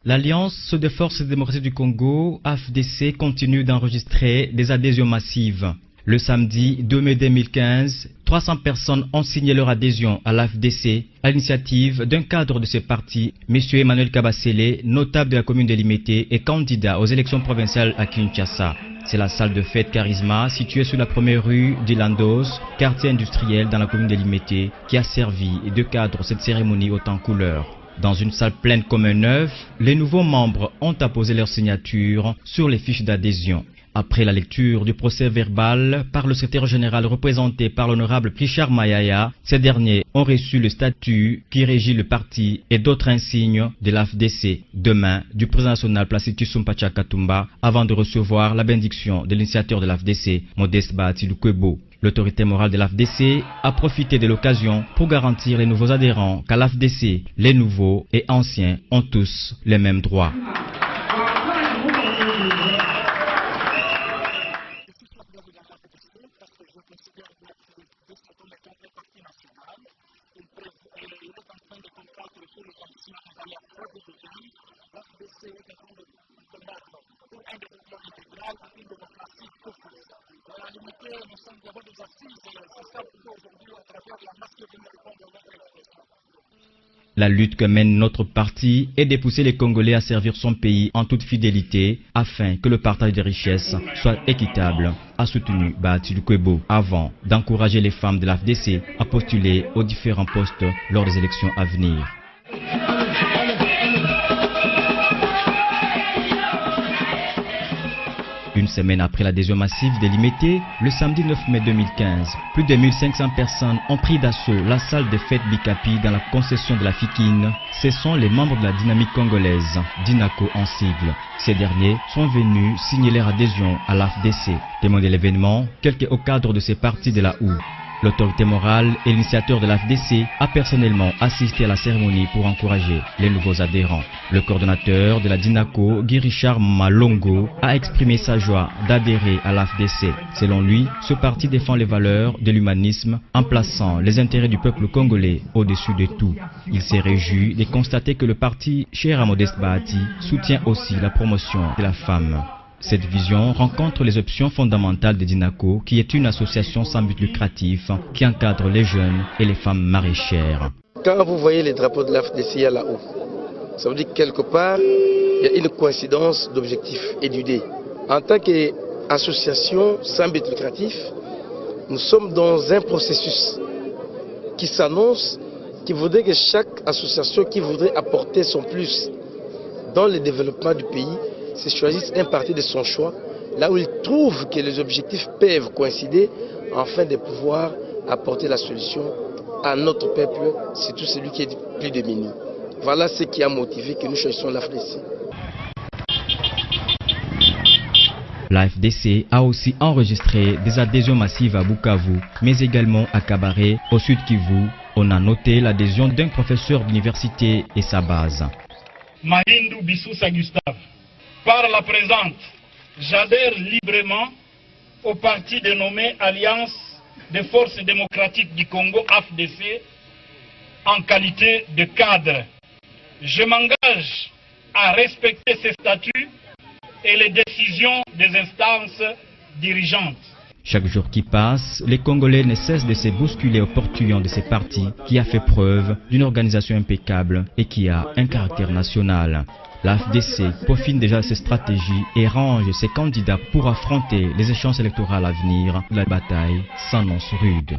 L'Alliance des forces démocratiques du Congo, AFDC, continue d'enregistrer des adhésions massives. Le samedi 2 mai 2015, 300 personnes ont signé leur adhésion à l'AFDC à l'initiative d'un cadre de ce parti, M. Emmanuel Kabasele, notable de la commune de Limete et candidat aux élections provinciales à Kinshasa. C'est la salle de fête Charisma, située sur la première rue d'Ilandos, quartier industriel dans la commune de Limete, qui a servi de cadre cette cérémonie haute en couleurs. Dans une salle pleine comme un œuf, les nouveaux membres ont apposé leur signature sur les fiches d'adhésion. Après la lecture du procès verbal par le secrétaire général représenté par l'honorable Richard Mayaya, ces derniers ont reçu le statut qui régit le parti et d'autres insignes de l'AFDC demain du président national Placide Tshisekedi Katumba avant de recevoir la bénédiction de l'initiateur de l'AFDC, Modeste Bahati Lukwebo. L'autorité morale de l'AFDC a profité de l'occasion pour garantir les nouveaux adhérents qu'à l'AFDC, les nouveaux et anciens ont tous les mêmes droits. La lutte que mène notre parti est de pousser les Congolais à servir son pays en toute fidélité afin que le partage des richesses soit équitable, a soutenu Bahati Lukwebo avant d'encourager les femmes de l'AFDC à postuler aux différents postes lors des élections à venir. Une semaine après l'adhésion massive de Limete, le samedi 9 mai 2015, plus de 1500 personnes ont pris d'assaut la salle de fête Bikapi dans la concession de la Fikine. Ce sont les membres de la dynamique congolaise, DINACO en sigle. Ces derniers sont venus signer leur adhésion à l'AFDC. Témoin de l'événement, quelques hauts cadres de ces partis de la OU. L'autorité morale et l'initiateur de l'AFDC a personnellement assisté à la cérémonie pour encourager les nouveaux adhérents. Le coordonnateur de la DINACO, Guy Richard Malongo, a exprimé sa joie d'adhérer à l'AFDC. Selon lui, ce parti défend les valeurs de l'humanisme en plaçant les intérêts du peuple congolais au-dessus de tout. Il s'est réjoui de constater que le parti cher à Modeste Bahati soutient aussi la promotion de la femme. Cette vision rencontre les options fondamentales de DINACO, qui est une association sans but lucratif qui encadre les jeunes et les femmes maraîchères. Quand vous voyez les drapeaux de l'AFDC là-haut, ça veut dire que quelque part, il y a une coïncidence d'objectifs et d'idées. En tant qu'association sans but lucratif, nous sommes dans un processus qui s'annonce, qui voudrait que chaque association qui voudrait apporter son plus dans le développement du pays se choisisse un parti de son choix, là où il trouve que les objectifs peuvent coïncider, afin de pouvoir apporter la solution à notre peuple, surtout celui qui est plus démuni. Voilà ce qui a motivé que nous choisissons l'AFDC. L'AFDC a aussi enregistré des adhésions massives à Bukavu, mais également à Kabaré, au sud Kivu. On a noté l'adhésion d'un professeur d'université et sa base. Mahindou Bissoussa Gustave. Par la présente, j'adhère librement au parti dénommé Alliance des forces démocratiques du Congo, AFDC, en qualité de cadre. Je m'engage à respecter ces statuts et les décisions des instances dirigeantes. Chaque jour qui passe, les Congolais ne cessent de se bousculer au portillon de ces partis qui a fait preuve d'une organisation impeccable et qui a un caractère national. L'AFDC peaufine déjà ses stratégies et range ses candidats pour affronter les échéances électorales à venir. La bataille s'annonce rude.